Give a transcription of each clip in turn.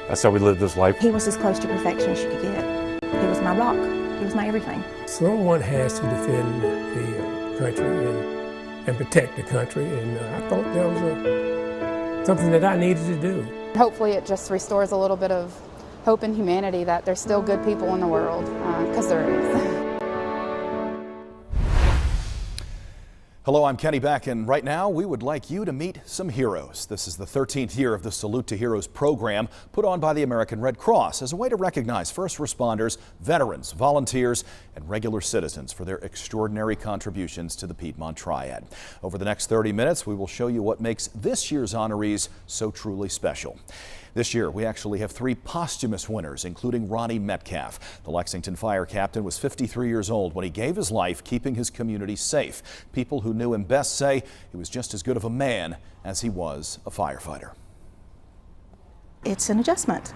That's how we lived this life. He was as close to perfection as you could get. He was my rock. He was my everything. Someone has to defend the country and protect the country, and I thought that was something that I needed to do. Hopefully it just restores a little bit of hope in humanity that there's still good people in the world, because there is. Hello, I'm Kenny Beck, and right now we would like you to meet some heroes. This is the 13th year of the Salute to Heroes program put on by the American Red Cross as a way to recognize first responders, veterans, volunteers, and regular citizens for their extraordinary contributions to the Piedmont Triad. Over the next 30 minutes, we will show you what makes this year's honorees so truly special. This year, we actually have 3 posthumous winners, including Ronnie Metcalf. The Lexington fire captain was 53 years old when he gave his life keeping his community safe. People who knew him best say he was just as good of a man as he was a firefighter. It's an adjustment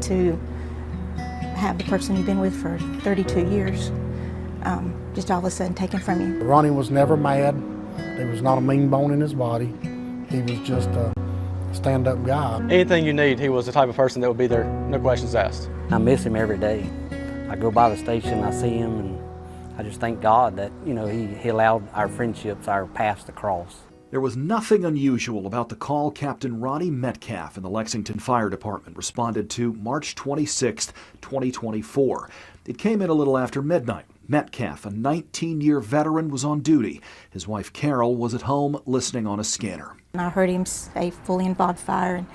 to have the person you've been with for 32 years just all of a sudden taken from you. Ronnie was never mad. There was not a mean bone in his body. He was just a stand-up guy. Anything you need, he was the type of person that would be there, no questions asked. I miss him every day. I go by the station, I see him, and I just thank God that, he allowed our friendships, our paths to cross. There was nothing unusual about the call Captain Ronnie Metcalf in the Lexington Fire Department responded to March 26, 2024. It came in a little after midnight. Metcalf, a 19-year veteran, was on duty. His wife Carol was at home listening on a scanner. And I heard him say fully involved fire, and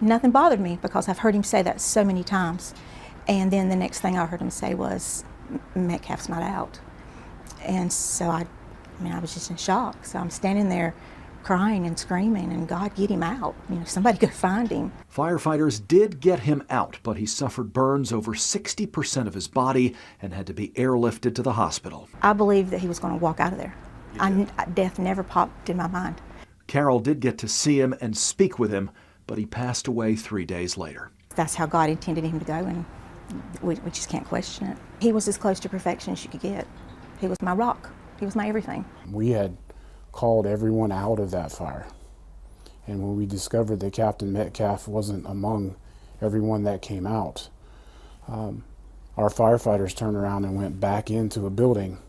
nothing bothered me because I've heard him say that so many times. And then the next thing I heard him say was, Metcalf's not out. And so I was just in shock. So I'm standing there crying and screaming, and God, get him out. Somebody go find him. Firefighters did get him out, but he suffered burns over 60% of his body and had to be airlifted to the hospital. I believed that he was going to walk out of there. Death never popped in my mind. Carol did get to see him and speak with him, but he passed away 3 days later. That's how God intended him to go, and we just can't question it. He was as close to perfection as you could get. He was my rock. He was my everything. We had called everyone out of that fire, and when we discovered that Captain Metcalf wasn't among everyone that came out, our firefighters turned around and went back into a building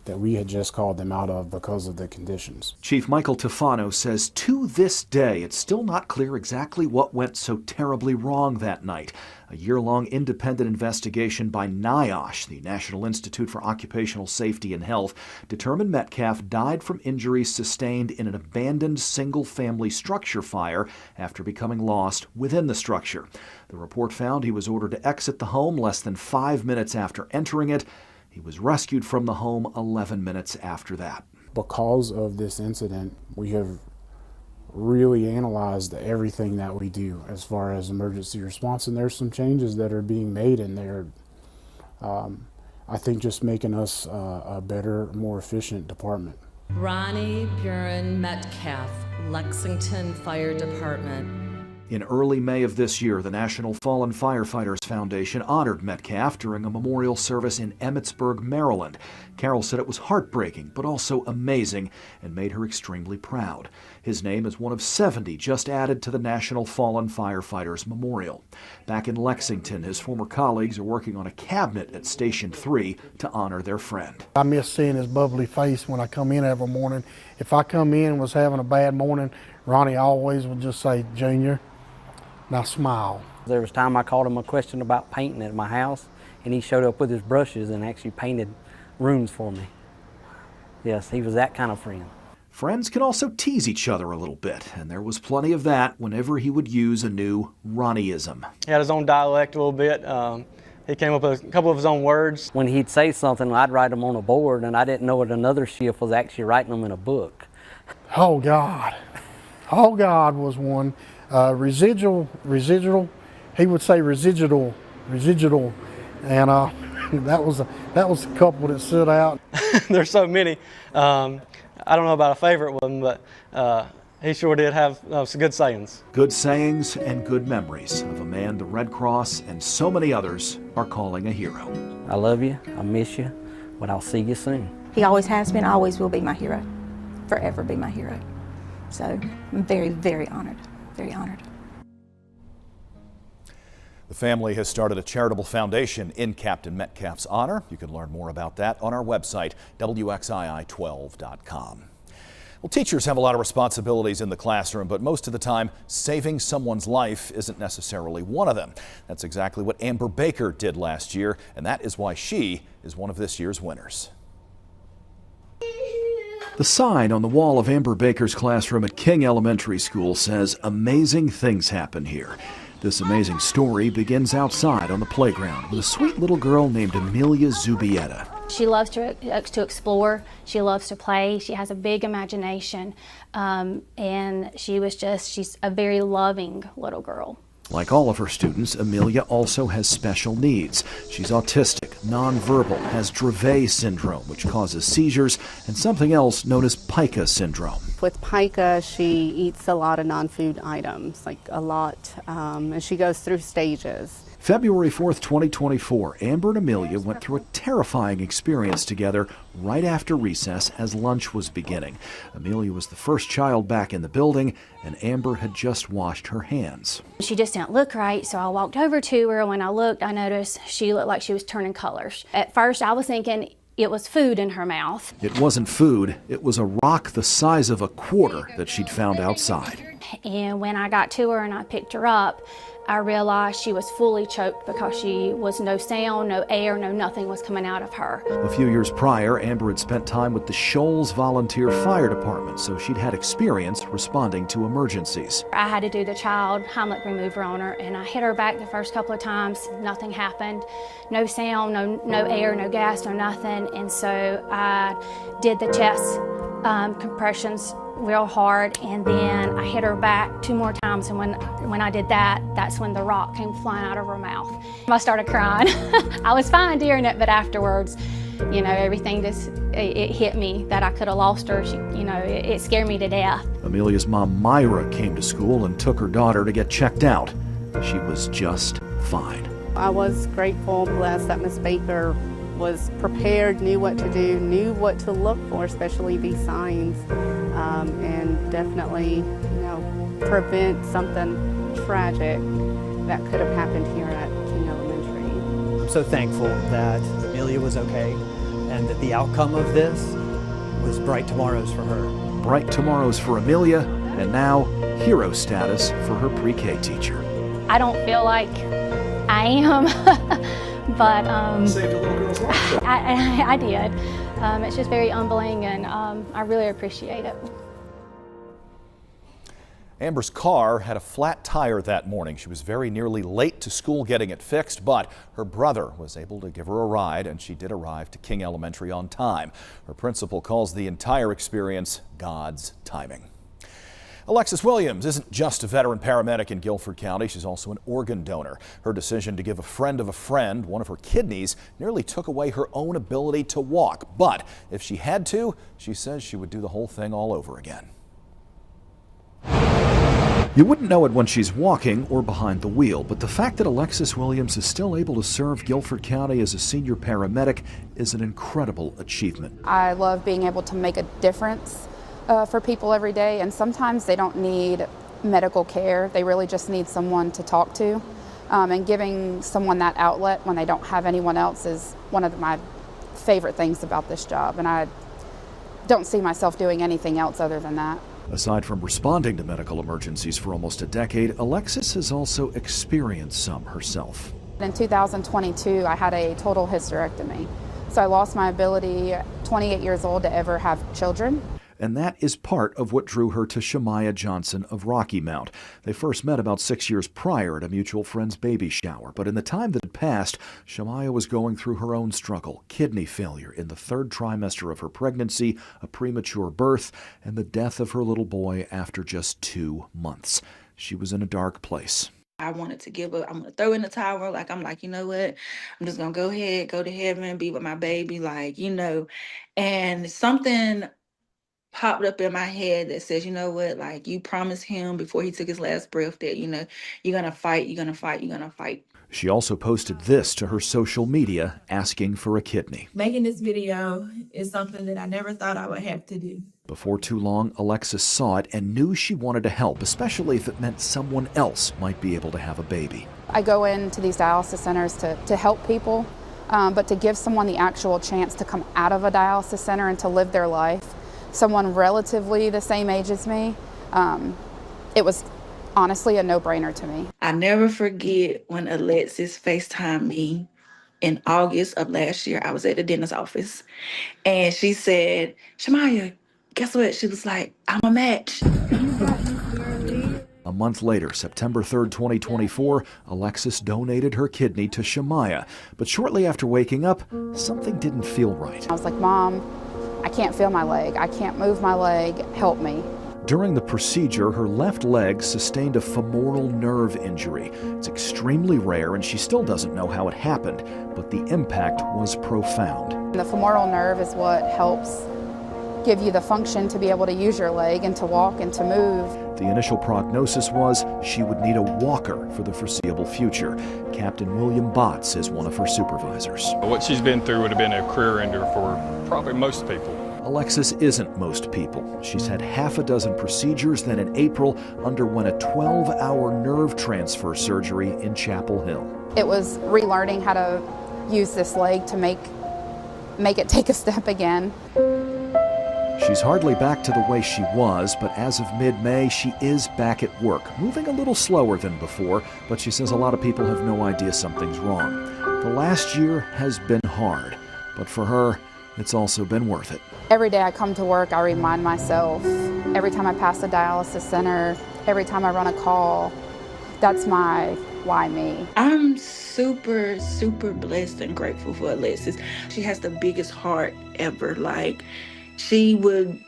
that we had just called them out of because of the conditions. Chief Michael Tufano says to this day it's still not clear exactly what went so terribly wrong that night. A year-long independent investigation by NIOSH, the National Institute for Occupational Safety and Health, determined Metcalf died from injuries sustained in an abandoned single-family structure fire after becoming lost within the structure. The report found he was ordered to exit the home less than 5 minutes after entering it. He was rescued from the home 11 minutes after that. Because of this incident, we have really analyzed everything that we do as far as emergency response, and there's some changes that are being made in there. I think just making us a better, more efficient department. Ronnie Buren Metcalf, Lexington Fire Department. In early May of this year, the National Fallen Firefighters Foundation honored Metcalf during a memorial service in Emmitsburg, Maryland. Carol said it was heartbreaking, but also amazing, and made her extremely proud. His name is one of 70 just added to the National Fallen Firefighters Memorial. Back in Lexington, his former colleagues are working on a cabinet at Station 3 to honor their friend. I miss seeing his bubbly face when I come in every morning. If I come in and was having a bad morning, Ronnie always would just say, "Junior," now smile. There was time I called him a question about painting at my house, and he showed up with his brushes and actually painted rooms for me. Yes, he was that kind of friend. Friends can also tease each other a little bit, and there was plenty of that whenever he would use a new Ronnieism. He had his own dialect a little bit. He came up with a couple of his own words. When he'd say something, I'd write them on a board, and I didn't know what another shift was actually writing them in a book. Oh God. Oh God was one. Residual, he would say residual, and that was a couple that stood out. There's so many. I don't know about a favorite one, but he sure did have some good sayings. Good sayings and good memories of a man the Red Cross and so many others are calling a hero. I love you, I miss you, but I'll see you soon. He always has been, always will be my hero, forever be my hero. So I'm very, very honored, very honored. The family has started a charitable foundation in Captain Metcalf's honor. You can learn more about that on our website, WXII12.com. Well, teachers have a lot of responsibilities in the classroom, but most of the time, saving someone's life isn't necessarily one of them. That's exactly what Amber Baker did last year, and that is why she is one of this year's winners. The sign on the wall of Amber Baker's classroom at King Elementary School says, "Amazing things happen here." This amazing story begins outside on the playground with a sweet little girl named Amelia Zubietta. She loves to explore. She loves to play. She has a big imagination. And she's a very loving little girl. Like all of her students, Amelia also has special needs. She's autistic, nonverbal, has Dravet syndrome, which causes seizures, and something else known as pica syndrome. With pica, she eats a lot of non-food items, like a lot, and she goes through stages. February 4th, 2024, Amber and Amelia went through a terrifying experience together right after recess as lunch was beginning. Amelia was the first child back in the building, and Amber had just washed her hands. She just didn't look right, so I walked over to her. When I looked, I noticed she looked like she was turning colors. At first, I was thinking it was food in her mouth. It wasn't food, it was a rock the size of a quarter that she'd found outside. And when I got to her and I picked her up, I realized she was fully choked because she was no sound, no air, no nothing was coming out of her. A few years prior, Amber had spent time with the Shoals Volunteer Fire Department, so she'd had experience responding to emergencies. I had to do the child Heimlich remover on her, and I hit her back the first couple of times. Nothing happened. No sound, no air, no gas, no nothing. And so I did the chest compressions real hard, and then I hit her back 2 more times, and when I did that, that's when the rock came flying out of her mouth. I started crying. I was fine during it, but afterwards, you know, everything just, it hit me that I could have lost her. It scared me to death. Amelia's mom, Myra, came to school and took her daughter to get checked out. She was just fine. I was grateful and blessed that Miss Baker was prepared, knew what to do, knew what to look for, especially these signs, and definitely, prevent something tragic that could have happened here at King Elementary. I'm so thankful that Amelia was okay and that the outcome of this was bright tomorrows for her. Bright tomorrows for Amelia, and now hero status for her pre-K teacher. I don't feel like I am, but saved a little girl's life. I did. It's just very humbling, and I really appreciate it. Amber's car had a flat tire that morning. She was very nearly late to school getting it fixed, but her brother was able to give her a ride, and she did arrive to King Elementary on time. Her principal calls the entire experience God's timing. Alexis Williams isn't just a veteran paramedic in Guilford County. She's also an organ donor. Her decision to give a friend of a friend one of her kidneys nearly took away her own ability to walk. But if she had to, she says she would do the whole thing all over again. You wouldn't know it when she's walking or behind the wheel, but the fact that Alexis Williams is still able to serve Guilford County as a senior paramedic is an incredible achievement. I love being able to make a difference for people every day, and sometimes they don't need medical care. They really just need someone to talk to, and giving someone that outlet when they don't have anyone else is one of my favorite things about this job, and I don't see myself doing anything else other than that. Aside from responding to medical emergencies for almost a decade, Alexis has also experienced some herself. In 2022, I had a total hysterectomy, so I lost my ability, 28 years old, to ever have children. And that is part of what drew her to Shamaya Johnson of Rocky Mount. They first met about 6 years prior at a mutual friend's baby shower, but in the time that had passed, Shamaya was going through her own struggle: kidney failure in the 3rd trimester of her pregnancy, a premature birth, and the death of her little boy after just 2 months. She was in a dark place. I wanted to give up. I'm going to throw in the towel. I'm like, you know what? I'm just going to go ahead, go to heaven, be with my baby, and something popped up in my head that says, you know what, you promised him before he took his last breath that, you're going to fight, you're going to fight, you're going to fight. She also posted this to her social media, asking for a kidney. Making this video is something that I never thought I would have to do. Before too long, Alexis saw it and knew she wanted to help, especially if it meant someone else might be able to have a baby. I go into these dialysis centers to help people, but to give someone the actual chance to come out of a dialysis center and to live their life, someone relatively the same age as me, it was honestly a no-brainer to me. I never forget when Alexis FaceTimed me in August of last year. I was at the dentist's office and she said, "Shamaya, guess what?" She was like, "I'm a match." A month later, September 3rd, 2024, Alexis donated her kidney to Shamaya. But shortly after waking up, something didn't feel right. I was like, "Mom, I can't feel my leg. I can't move my leg. Help me." During the procedure, her left leg sustained a femoral nerve injury. It's extremely rare, and she still doesn't know how it happened, but the impact was profound. The femoral nerve is what helps give you the function to be able to use your leg and to walk and to move. The initial prognosis was she would need a walker for the foreseeable future. Captain William Botts is one of her supervisors. What she's been through would have been a career ender for probably most people. Alexis isn't most people. She's had half a dozen procedures, then in April underwent a 12-hour nerve transfer surgery in Chapel Hill. It was relearning how to use this leg to make it take a step again. She's hardly back to the way she was, but as of mid-May, she is back at work, moving a little slower than before, but she says a lot of people have no idea something's wrong. The last year has been hard, but for her, it's also been worth it. Every day I come to work, I remind myself, every time I pass a dialysis center, every time I run a call, that's my why me. I'm super, super blessed and grateful for Alexis. She has the biggest heart ever. Like, she would,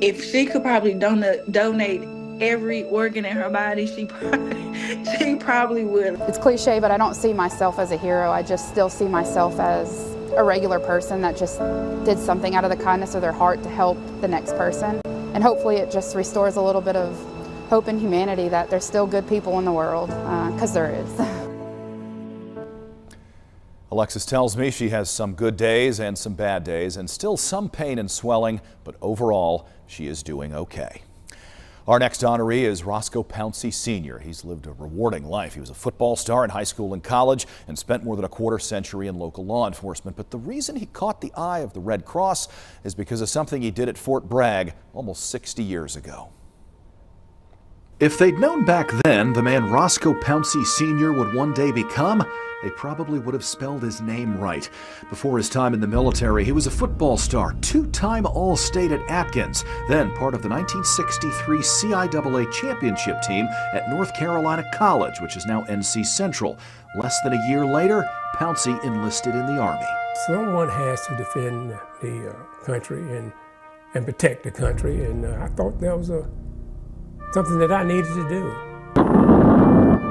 if she could probably donate every organ in her body, she probably would. It's cliche, but I don't see myself as a hero. I just still see myself as a regular person that just did something out of the kindness of their heart to help the next person. And hopefully it just restores a little bit of hope in humanity that there's still good people in the world, because there is. Alexis tells me she has some good days and some bad days and still some pain and swelling, but overall she is doing okay. Our next honoree is Roscoe Pouncey Sr. He's lived a rewarding life. He was a football star in high school and college and spent more than a quarter century in local law enforcement. But the reason he caught the eye of the Red Cross is because of something he did at Fort Bragg almost 60 years ago. If they'd known back then the man Roscoe Pouncey Sr. would one day become, they probably would have spelled his name right. Before his time in the military, he was a football star, two-time All-State at Atkins, then part of the 1963 CIAA championship team at North Carolina College, which is now NC Central. Less than a year later, Pouncey enlisted in the Army. Someone has to defend the country and protect the country, and I thought that was something that I needed to do.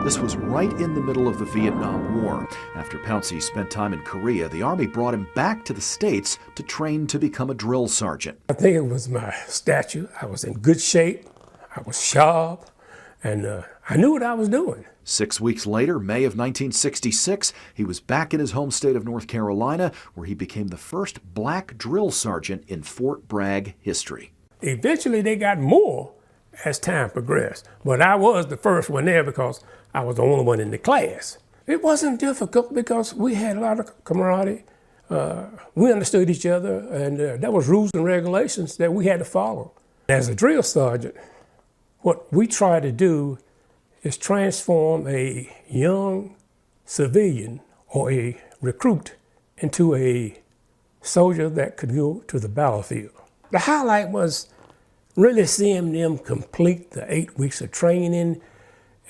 This was right in the middle of the Vietnam War. After Pouncey spent time in Korea, the Army brought him back to the States to train to become a drill sergeant. I think it was my stature. I was in good shape. I was sharp, and I knew what I was doing. 6 weeks later, May of 1966, he was back in his home state of North Carolina, where he became the first black drill sergeant in Fort Bragg history. Eventually, they got more as time progressed, but I was the first one there because I was the only one in the class. It wasn't difficult because we had a lot of camaraderie. We understood each other, and there was rules and regulations that we had to follow. As a drill sergeant, what we try to do is transform a young civilian or a recruit into a soldier that could go to the battlefield. The highlight was really seeing them complete the 8 weeks of training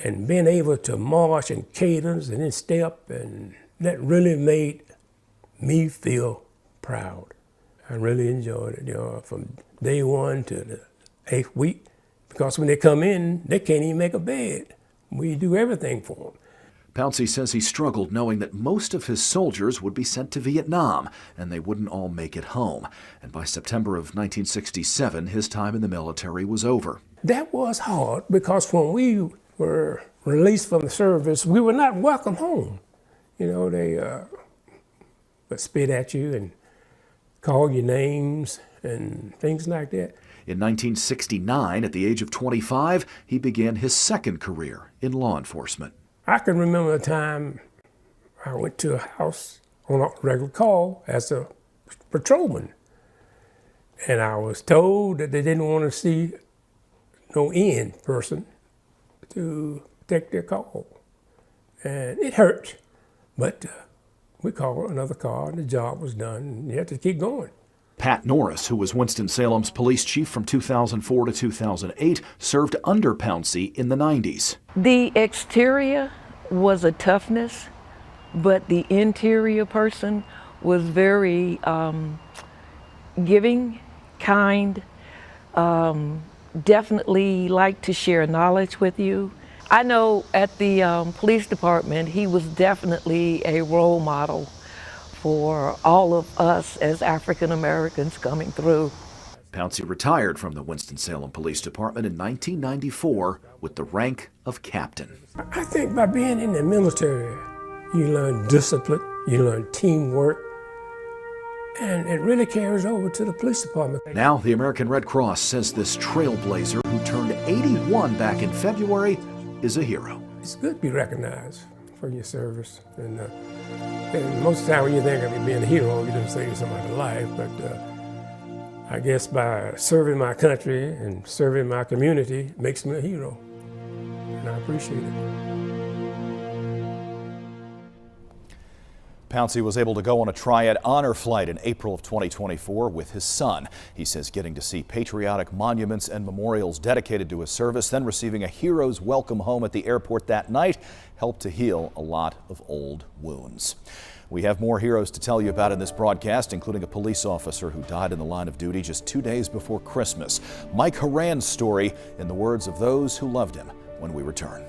and being able to march and cadence and then step, and that really made me feel proud. I really enjoyed it, from day one to the 8th week, because when they come in, they can't even make a bed. We do everything for them. Pouncey says he struggled knowing that most of his soldiers would be sent to Vietnam, and they wouldn't all make it home. And by September of 1967, his time in the military was over. That was hard, because when we were released from the service, we were not welcome home. They would spit at you and call your names and things like that. In 1969, at the age of 25, he began his second career in law enforcement. I can remember a time I went to a house on a regular call as a patrolman, and I was told that they didn't want to see no in person to take their call. And it hurt, but we called another car and the job was done, and you had to keep going. Pat Norris, who was Winston-Salem's police chief from 2004 to 2008, served under Pouncey in the 90s. The exterior was a toughness, but the interior person was very giving, kind, definitely liked to share knowledge with you. I know at the police department, he was definitely a role model for all of us as African Americans coming through. Pouncey retired from the Winston-Salem Police Department in 1994 with the rank of captain. I think by being in the military, you learn discipline, you learn teamwork, and it really carries over to the police department. Now, the American Red Cross says this trailblazer who turned 81 back in February is a hero. It's good to be recognized for your service. And most of the time when you think of being a hero, you don't save somebody's life, but I guess by serving my country and serving my community it makes me a hero, and I appreciate it. Pouncey was able to go on a Triad honor flight in April of 2024 with his son. He says getting to see patriotic monuments and memorials dedicated to his service, then receiving a hero's welcome home at the airport that night, helped to heal a lot of old wounds. We have more heroes to tell you about in this broadcast, including a police officer who died in the line of duty just 2 days before Christmas. Mike Horan's story in the words of those who loved him when we return.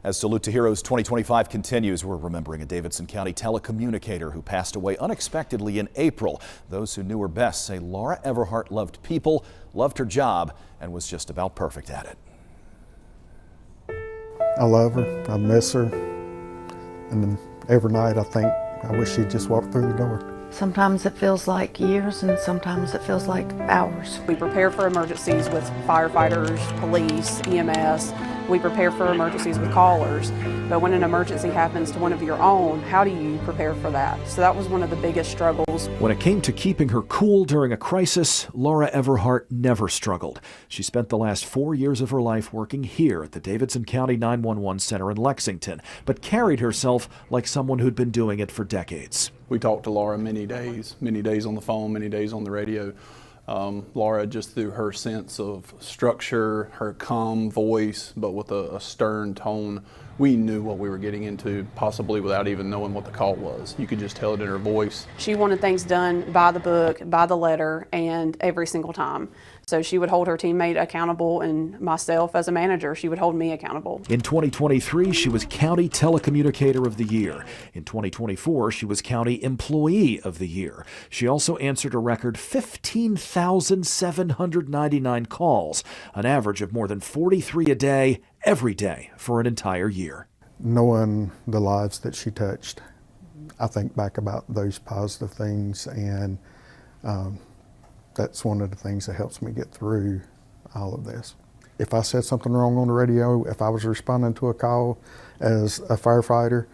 As Salute to Heroes 2025 continues, we're remembering a Davidson County telecommunicator who passed away unexpectedly in April. Those who knew her best say Laura Everhart loved people, loved her job, and was just about perfect at it. I love her, I miss her, and then every night I think I wish she'd just walk through the door. Sometimes it feels like years and sometimes it feels like hours. We prepare for emergencies with firefighters, police, EMS. We prepare for emergencies with callers. But when an emergency happens to one of your own, how do you prepare for that? So that was one of the biggest struggles. When it came to keeping her cool during a crisis, Laura Everhart never struggled. She spent the last 4 years of her life working here at the Davidson County 911 Center in Lexington, but carried herself like someone who'd been doing it for decades. We talked to Laura many days on the phone, many days on the radio. Laura, just through her sense of structure, her calm voice, but with a stern tone, we knew what we were getting into, possibly without even knowing what the call was. You could just tell it in her voice. She wanted things done by the book, by the letter, and every single time. So she would hold her teammate accountable, and myself as a manager, she would hold me accountable. In 2023, she was County Telecommunicator of the Year. In 2024, she was County Employee of the Year. She also answered a record 15,799 calls, an average of more than 43 a day, every day for an entire year. Knowing the lives that she touched, I think back about those positive things, and that's one of the things that helps me get through all of this. If I said something wrong on the radio, if I was responding to a call as a firefighter,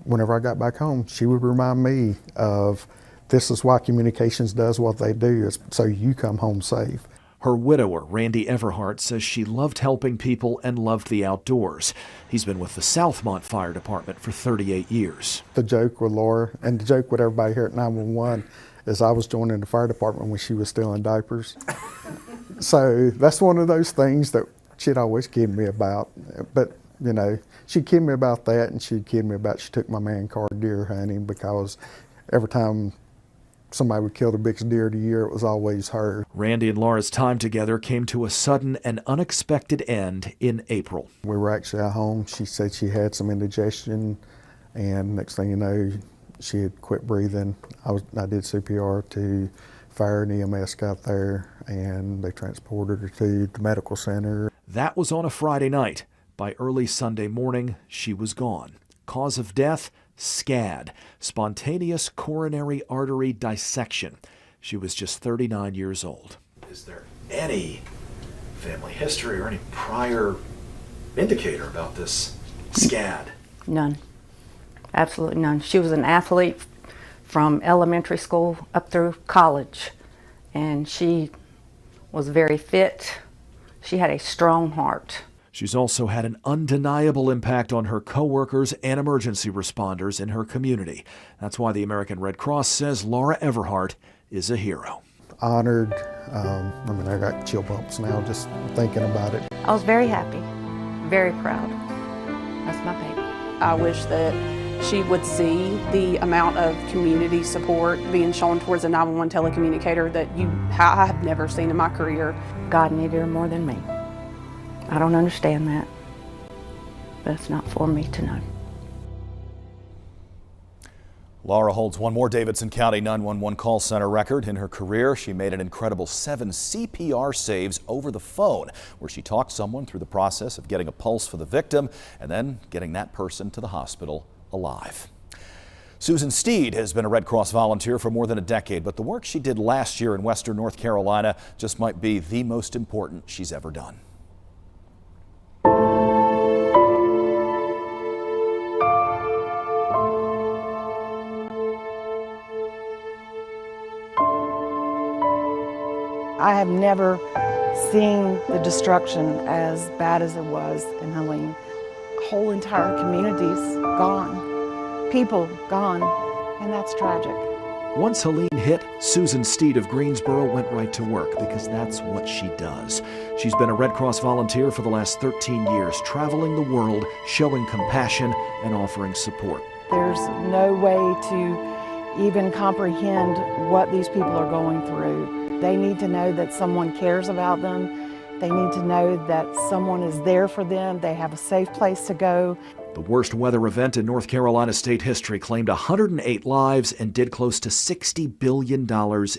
whenever I got back home, she would remind me of, this is why communications does what they do, is so you come home safe. Her widower, Randy Everhart, says she loved helping people and loved the outdoors. He's been with the Southmont Fire Department for 38 years. The joke with Laura, and the joke with everybody here at 911, is I was joining the fire department when she was still in diapers. So that's one of those things that she'd always kid me about. But, you know, she'd kid me about that, and she'd kid me about she took my man car deer hunting, because every time somebody would kill the biggest deer of the year, it was always her. Randy and Laura's time together came to a sudden and unexpected end in April. We were actually at home. She said she had some indigestion, and next thing you know, She had quit breathing. I did CPR to fire and EMS got there, and they transported her to the medical center. That was on a Friday night. By early Sunday morning, she was gone. Cause of death, SCAD, spontaneous coronary artery dissection. She was just 39 years old. Is there any family history or any prior indicator about this SCAD? None. Absolutely none. She was an athlete from elementary school up through college, and she was very fit. She had a strong heart. She's also had an undeniable impact on her coworkers and emergency responders in her community. That's why the American Red Cross says Laura Everhart is a hero. Honored. I got chill bumps now just thinking about it. I was very happy, very proud. That's my baby. I wish that she would see the amount of community support being shown towards a 911 telecommunicator that I have never seen in my career. God needed her more than me. I don't understand that, but it's not for me to know. Laura holds one more Davidson County 911 call center record. In her career, she made an incredible 7 CPR saves over the phone, where she talked someone through the process of getting a pulse for the victim and then getting that person to the hospital alive. Susan Steed has been a Red Cross volunteer for more than a decade, but the work she did last year in Western North Carolina just might be the most important she's ever done. I have never seen the destruction as bad as it was in Helene. Whole entire communities gone, people gone, and that's tragic. Once Helene hit, Susan Steed of Greensboro went right to work because that's what she does. She's been a Red Cross volunteer for the last 13 years, traveling the world, showing compassion and offering support. There's no way to even comprehend what these people are going through. They need to know that someone cares about them. They need to know that someone is there for them. They have a safe place to go. The worst weather event in North Carolina state history claimed 108 lives and did close to $60 billion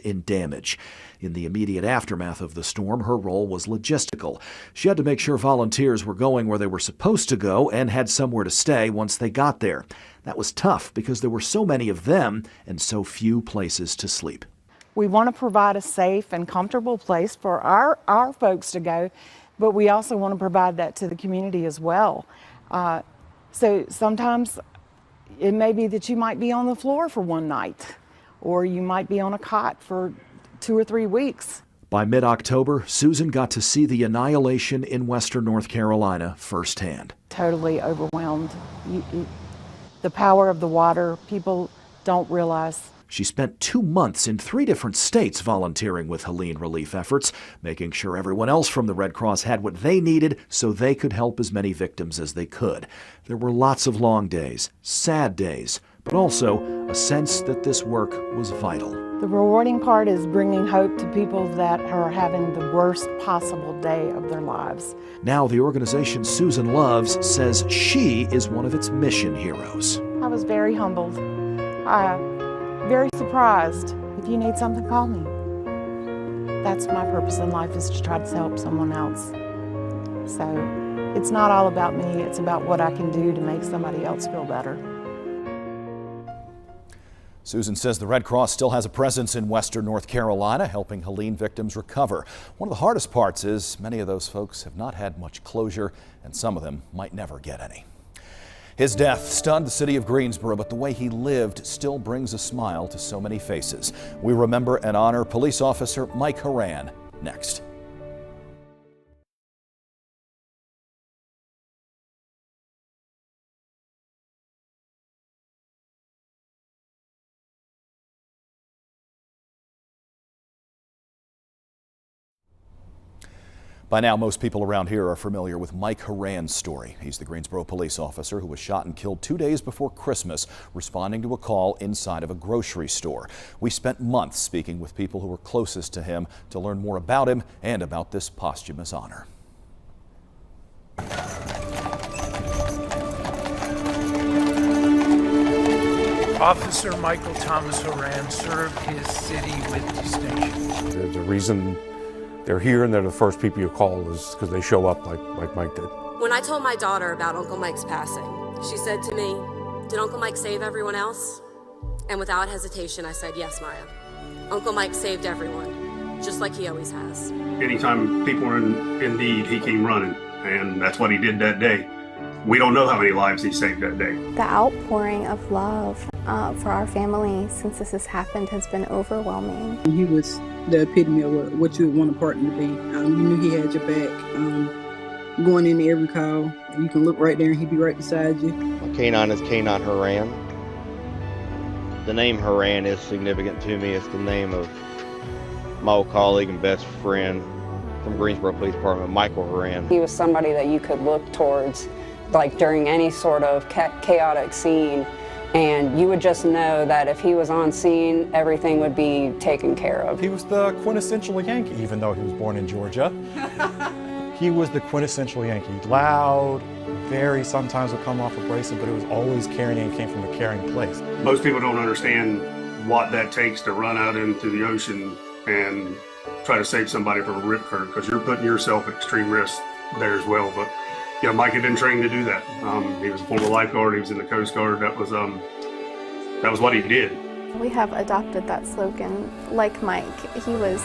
in damage. In the immediate aftermath of the storm, her role was logistical. She had to make sure volunteers were going where they were supposed to go and had somewhere to stay once they got there. That was tough because there were so many of them and so few places to sleep. We want to provide a safe and comfortable place for our folks to go, but we also want to provide that to the community as well. So sometimes it may be that you might be on the floor for one night, or you might be on a cot for 2 or 3 weeks. By mid-October, Susan got to see the annihilation in Western North Carolina firsthand. Totally overwhelmed. The power of the water, people don't realize. She spent 2 months in 3 different states volunteering with Helene relief efforts, making sure everyone else from the Red Cross had what they needed so they could help as many victims as they could. There were lots of long days, sad days, but also a sense that this work was vital. The rewarding part is bringing hope to people that are having the worst possible day of their lives. Now the organization Susan loves says she is one of its mission heroes. I was very humbled. Very surprised. If you need something, call me. That's my purpose in life, is to try to help someone else. So it's not all about me, it's about what I can do to make somebody else feel better. Susan says the Red Cross still has a presence in Western North Carolina, helping Helene victims recover. One of the hardest parts is many of those folks have not had much closure, and some of them might never get any. His death stunned the city of Greensboro, but the way he lived still brings a smile to so many faces. We remember and honor police officer Mike Horan next. By now, most people around here are familiar with Mike Horan's story. He's the Greensboro police officer who was shot and killed 2 days before Christmas, responding to a call inside of a grocery store. We spent months speaking with people who were closest to him to learn more about him and about this posthumous honor. Officer Michael Thomas Horan served his city with distinction. The reason they're here and they're the first people you call is because they show up like Mike did. When I told my daughter about Uncle Mike's passing, she said to me, "Did Uncle Mike save everyone else?" And without hesitation, I said, "Yes, Maya. Uncle Mike saved everyone, just like he always has." Anytime people were in need, he came running, and that's what he did that day. We don't know how many lives he saved that day. The outpouring of love for our family since this has happened has been overwhelming. He was the epitome of what you would want a partner to be. You knew he had your back. Going into every call, you can look right there and he'd be right beside you. My canine is Canine Horan. The name Horan is significant to me. It's the name of my old colleague and best friend from Greensboro Police Department, Michael Horan. He was somebody that you could look towards, like during any sort of chaotic scene, and you would just know that if he was on scene, everything would be taken care of. He was the quintessential Yankee, even though he was born in Georgia. He was the quintessential Yankee. Loud, very sometimes would come off abrasive, but it was always caring and came from a caring place. Most people don't understand what that takes to run out into the ocean and try to save somebody from a rip current, because you're putting yourself at extreme risk there as well. But you know, Mike had been trained to do that. He was a former lifeguard. He was in the Coast Guard. That was what he did. We have adopted that slogan like Mike. He was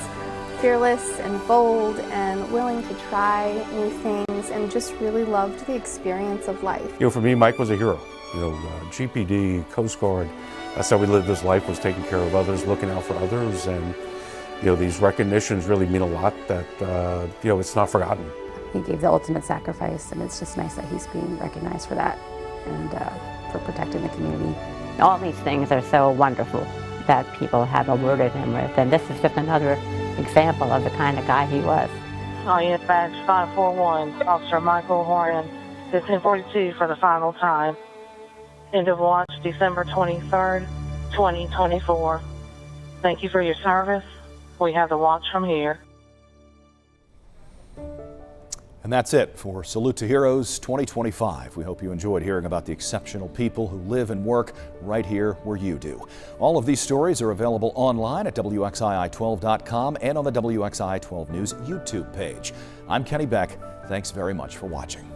fearless and bold and willing to try new things and just really loved the experience of life. You know, for me, Mike was a hero. You know, GPD, Coast Guard, that's how we lived this life, was taking care of others, looking out for others, and you know, these recognitions really mean a lot that, you know, it's not forgotten. He gave the ultimate sacrifice, and it's just nice that he's being recognized for that and for protecting the community. All these things are so wonderful that people have awarded him with, and this is just another example of the kind of guy he was. Dispatch 541, Officer Michael Horan, 1542 for the final time. End of watch, December 23rd, 2024. Thank you for your service. We have the watch from here. And that's it for Salute to Heroes 2025. We hope you enjoyed hearing about the exceptional people who live and work right here where you do. All of these stories are available online at WXII12.com and on the WXII 12 News YouTube page. I'm Kenny Beck. Thanks very much for watching.